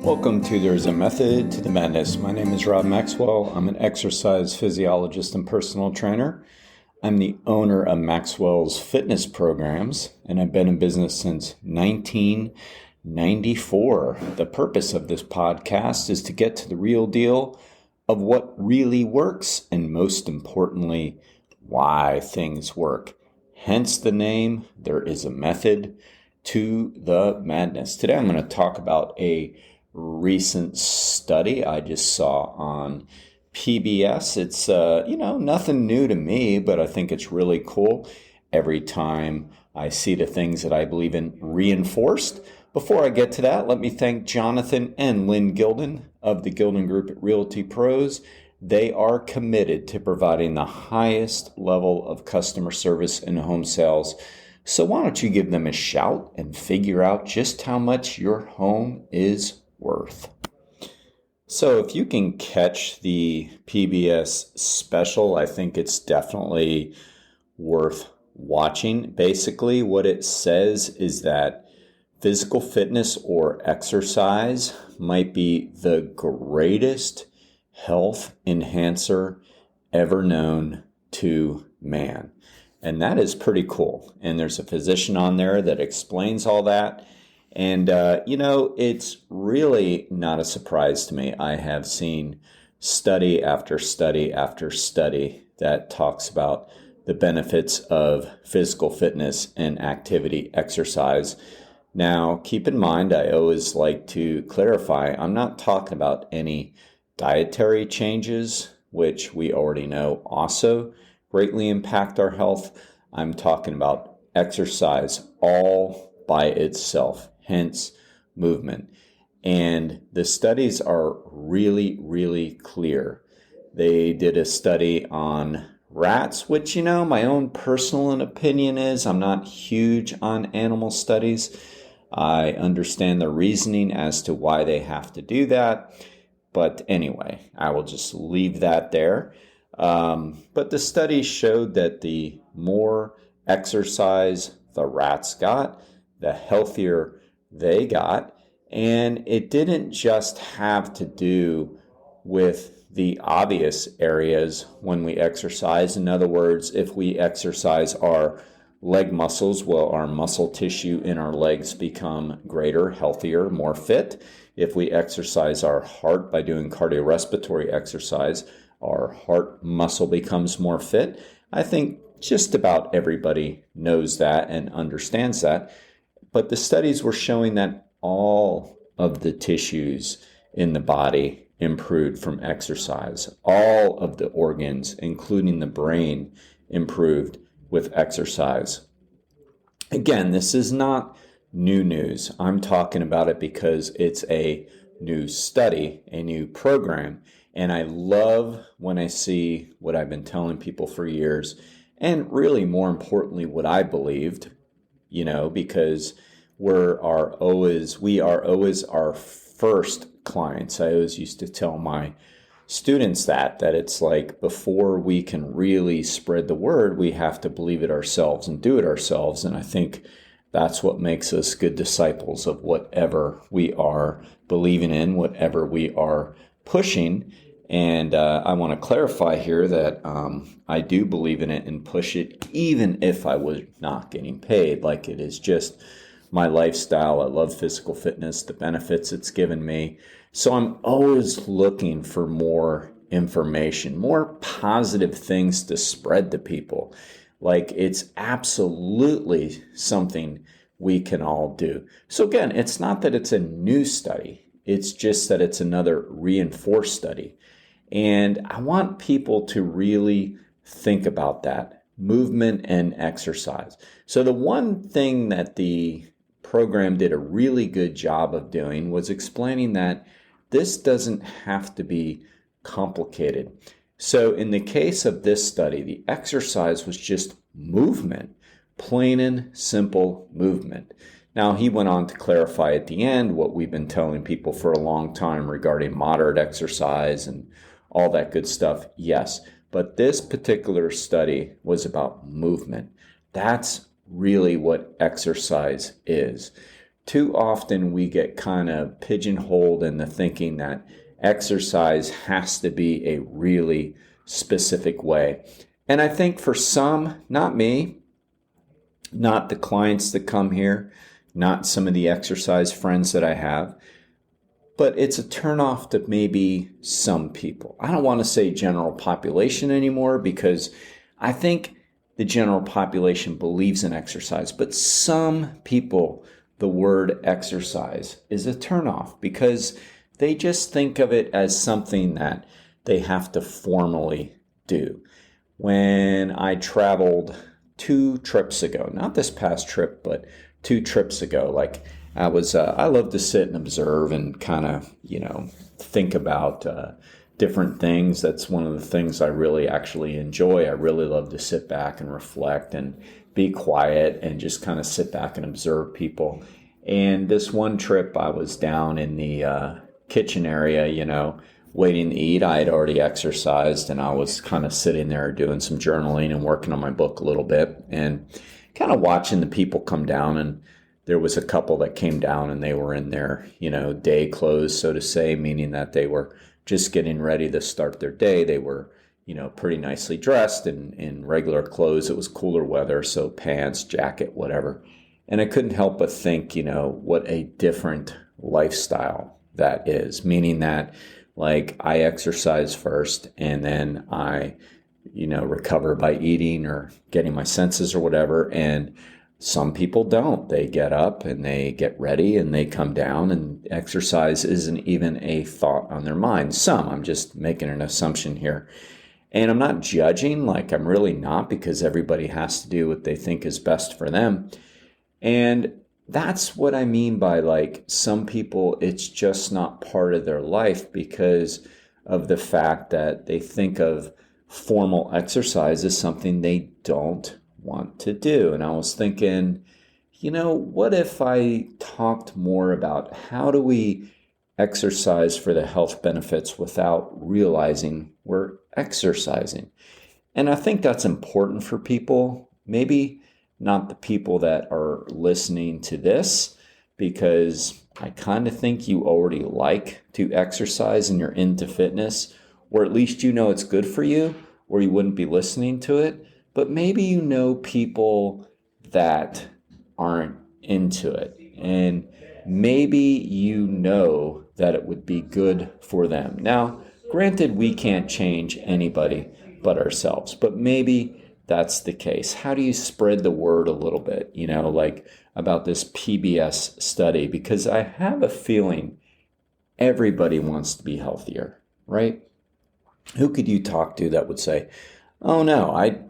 Welcome to There's a Method to the Madness. My name is Rob Maxwell. I'm an exercise physiologist and personal trainer. I'm the owner of Maxwell's fitness programs, and I've been in business since 1994. The purpose of this podcast is to get to the real deal of what really works, and most importantly, why things work. Hence the name, There is a Method to the Madness. Today I'm going to talk about a recent study I just saw on PBS. It's, nothing new to me, but I think it's really cool every time I see the things that I believe in reinforced. Before I get to that, let me thank Jonathan and Lynn Gilden of the Gilden Group at Realty Pros. They are committed to providing the highest level of customer service in home sales. So why don't you give them a shout and figure out just how much your home is worth. So if you can catch the PBS special, I think it's definitely worth watching. Basically, what it says is that physical fitness or exercise might be the greatest health enhancer ever known to man. And that is pretty cool. And there's a physician on there that explains all that. And, it's really not a surprise to me. I have seen study after study after study that talks about the benefits of physical fitness and activity exercise. Now, keep in mind, I always like to clarify, I'm not talking about any dietary changes, which we already know also greatly impact our health. I'm talking about exercise all by itself, hence movement. And the studies are really, really clear. They did a study on rats, which, my own personal opinion is I'm not huge on animal studies. I understand the reasoning as to why they have to do that. But anyway, I will just leave that there. But the study showed that the more exercise the rats got, the healthier they got. And it didn't just have to do with the obvious areas when we exercise. In other words, if we exercise our leg muscles, well, our muscle tissue in our legs become greater, healthier, more fit. If we exercise our heart by doing cardiorespiratory exercise, our heart muscle becomes more fit. I think just about everybody knows that and understands that. But the studies were showing that all of the tissues in the body improved from exercise. All of the organs, including the brain, improved with exercise. Again, this is not new news. I'm talking about it because it's a new study, a new program. And I love when I see what I've been telling people for years, and really more importantly, what I believed, because we are always our first clients. I always used to tell my students that it's like before we can really spread the word, we have to believe it ourselves and do it ourselves. And I think that's what makes us good disciples of whatever we are believing in, whatever we are pushing. And I want to clarify here that I do believe in it and push it, even if I was not getting paid. Like, it is just my lifestyle. I love physical fitness, the benefits it's given me. So I'm always looking for more information, more positive things to spread to people. Like, it's absolutely something we can all do. So again, it's not that it's a new study. It's just that it's another reinforced study. And I want people to really think about that, movement and exercise. So the one thing that the program did a really good job of doing was explaining that this doesn't have to be complicated. So in the case of this study, the exercise was just movement, plain and simple movement. Now, he went on to clarify at the end what we've been telling people for a long time regarding moderate exercise and all that good stuff. Yes, but this particular study was about movement. That's really what exercise is. too often we get kind of pigeonholed in the thinking that exercise has to be a really specific way. And I think for some, not me, not the clients that come here, not some of the exercise friends that I have, but it's a turnoff to maybe some people. I don't want to say general population anymore because I think the general population believes in exercise, but some people, the word exercise is a turnoff because they just think of it as something that they have to formally do. When I traveled 2 trips ago, not this past trip, but 2 trips ago, I love to sit and observe and kind of, think about different things. That's one of the things I really actually enjoy. I really love to sit back and reflect and be quiet and just kind of sit back and observe people. And this one trip, I was down in the kitchen area, waiting to eat. I had already exercised and I was kind of sitting there doing some journaling and working on my book a little bit and kind of watching the people come down. And there was a couple that came down and they were in their, day clothes, so to say, meaning that they were just getting ready to start their day. They were, pretty nicely dressed in regular clothes. It was cooler weather, so pants, jacket, whatever. And I couldn't help but think, what a different lifestyle that is, meaning that I exercise first and then I, recover by eating or getting my senses or whatever. And some people don't. They get up and they get ready and they come down and exercise isn't even a thought on their mind. Some, I'm just making an assumption here. And I'm not judging, I'm really not, because everybody has to do what they think is best for them. And that's what I mean by some people, it's just not part of their life because of the fact that they think of formal exercise as something they don't want to do. And I was thinking, what if I talked more about how do we exercise for the health benefits without realizing we're exercising? And I think that's important for people, maybe not the people that are listening to this, because I kind of think you already like to exercise and you're into fitness, or at least it's good for you, or you wouldn't be listening to it. But maybe people that aren't into it, and maybe that it would be good for them. Now, granted, we can't change anybody but ourselves, but maybe that's the case. How do you spread the word a little bit, about this PBS study? Because I have a feeling everybody wants to be healthier, right? Who could you talk to that would say, oh no, I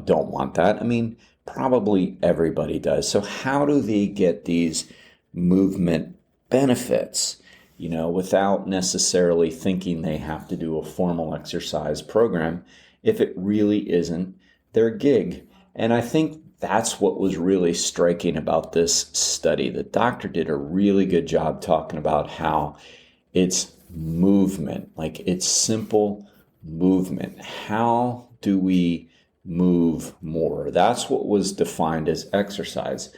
don't want that? I mean, probably everybody does. So how do they get these movement benefits, without necessarily thinking they have to do a formal exercise program if it really isn't their gig? And I think that's what was really striking about this study. The doctor did a really good job talking about how it's movement, it's simple movement. How do we move more? That's what was defined as exercise.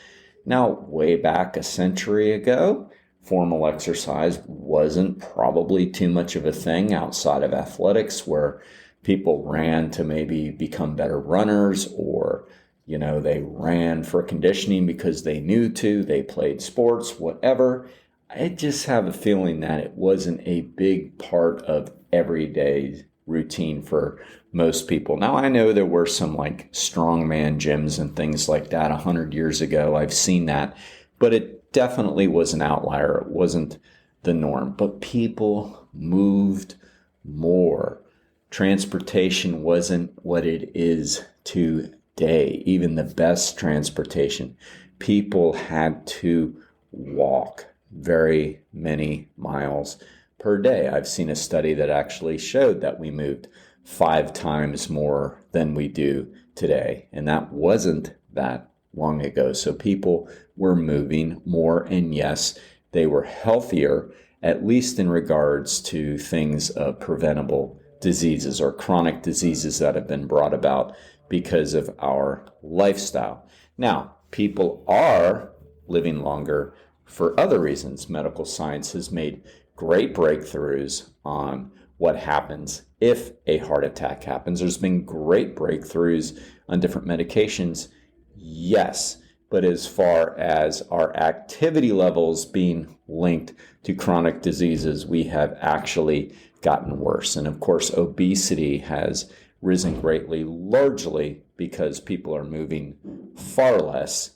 Now, way back a century ago, formal exercise wasn't probably too much of a thing outside of athletics, where people ran to maybe become better runners, or, they ran for conditioning because they knew to, they played sports, whatever. I just have a feeling that it wasn't a big part of everyday routine for most people. Now, I know there were some strongman gyms and things like that 100 years ago. I've seen that, but it definitely was an outlier. It wasn't the norm, but people moved more. Transportation wasn't what it is today. Even the best transportation, people had to walk very many miles per day. I've seen a study that actually showed that we moved 5 times more than we do today. And that wasn't that long ago. So people were moving more, and yes, they were healthier, at least in regards to things of preventable diseases or chronic diseases that have been brought about because of our lifestyle. Now, people are living longer for other reasons. Medical science has made great breakthroughs on what happens if a heart attack happens. There's been great breakthroughs on different medications, yes, but as far as our activity levels being linked to chronic diseases, we have actually gotten worse. And of course, obesity has risen greatly, largely because people are moving far less,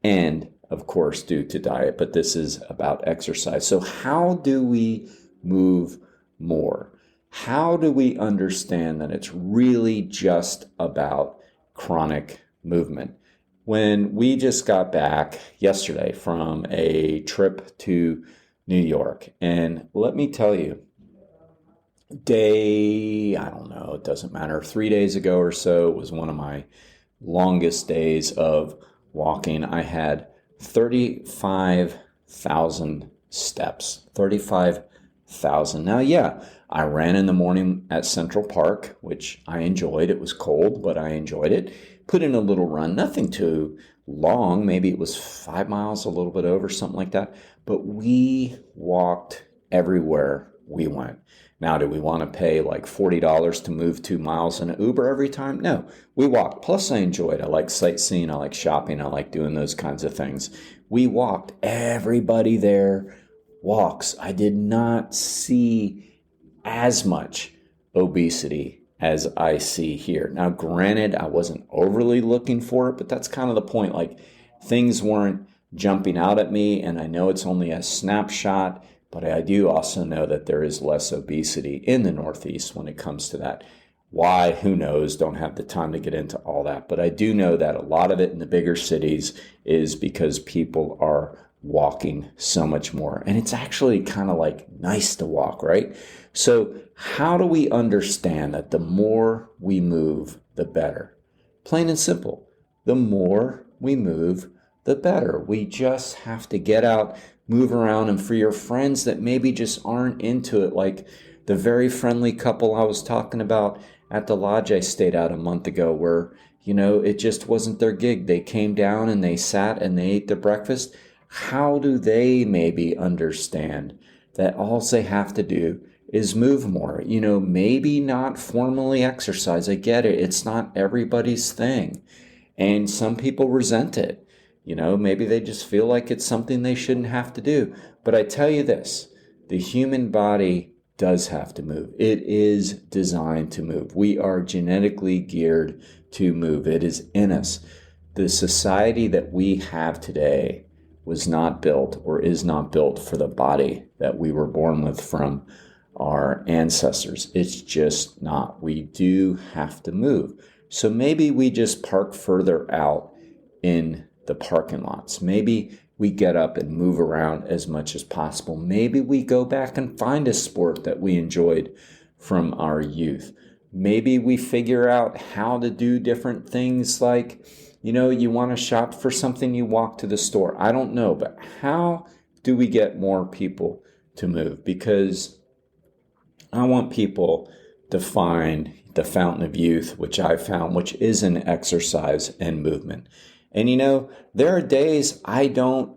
and of course due to diet, but this is about exercise. So how do we move more? How do we understand that it's really just about chronic movement? When we just got back yesterday from a trip to New York, and let me tell you, I don't know, it doesn't matter, 3 days ago or so was one of my longest days of walking. I had 35,000 steps, 35,000. Now, yeah, I ran in the morning at Central Park, which I enjoyed. It was cold, but I enjoyed it. Put in a little run, nothing too long. Maybe it was 5 miles, a little bit over, something like that. But we walked everywhere we went. Now, do we want to pay like $40 to move 2 miles in an Uber every time? No, we walked. Plus, I enjoyed. I like sightseeing. I like shopping. I like doing those kinds of things. We walked. Everybody there walks. I did not see as much obesity as I see here. Now, granted, I wasn't overly looking for it, but that's kind of the point. Like, things weren't jumping out at me, and I know it's only a snapshot, but I do also know that there is less obesity in the Northeast when it comes to that. Why? Who knows? Don't have the time to get into all that. But I do know that a lot of it in the bigger cities is because people are walking so much more. And it's actually kind of like nice to walk, right? So how do we understand that the more we move, the better? Plain and simple. The more we move, the better. We just have to get out, move around. And for your friends that maybe just aren't into it, like the very friendly couple I was talking about at the lodge I stayed at a month ago, where, it just wasn't their gig. They came down and they sat and they ate their breakfast. How do they maybe understand that all they have to do is move more? Maybe not formally exercise. I get it. It's not everybody's thing. And some people resent it. Maybe they just feel like it's something they shouldn't have to do. But I tell you this, the human body does have to move. It is designed to move. We are genetically geared to move. It is in us. The society that we have today was not built or is not built for the body that we were born with from our ancestors. It's just not. We do have to move. So maybe we just park further out in the parking lots. Maybe we get up and move around as much as possible. Maybe we go back and find a sport that we enjoyed from our youth. Maybe we figure out how to do different things, like, you want to shop for something, you walk to the store. I don't know, but how do we get more people to move? Because I want people to find the fountain of youth, which I found, which is in exercise and movement. And there are days I don't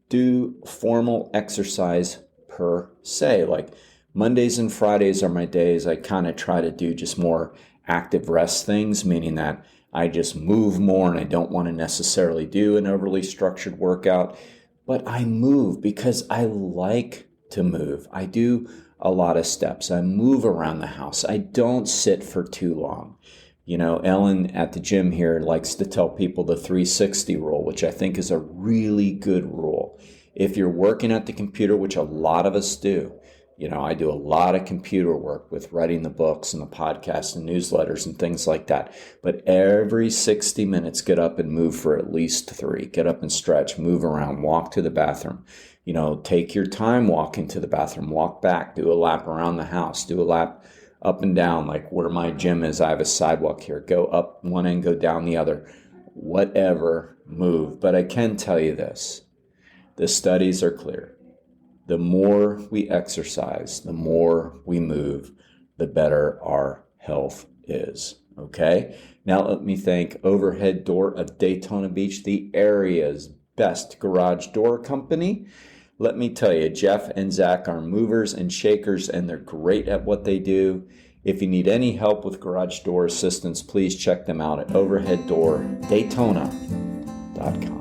do formal exercise per se. Like Mondays and Fridays are my days I kind of try to do just more active rest things, meaning that I just move more and I don't want to necessarily do an overly structured workout. But I move because I like to move. I do a lot of steps. I move around the house. I don't sit for too long. Ellen at the gym here likes to tell people the 360 rule, which I think is a really good rule. If you're working at the computer, which a lot of us do, I do a lot of computer work with writing the books and the podcasts and newsletters and things like that. But every 60 minutes, get up and move for at least 3. Get up and stretch, move around, walk to the bathroom. Take your time walking to the bathroom, walk back, do a lap around the house, do a lap up and down, like where my gym is. I have a sidewalk here. Go up one end, go down the other. Whatever, move. But I can tell you this. The studies are clear. The more we exercise, the more we move, the better our health is. Okay? Now let me thank Overhead Door of Daytona Beach. The area is best garage door company. Let me tell you, Jeff and Zach are movers and shakers, and they're great at what they do. If you need any help with garage door assistance, please check them out at overheaddordaytona.com.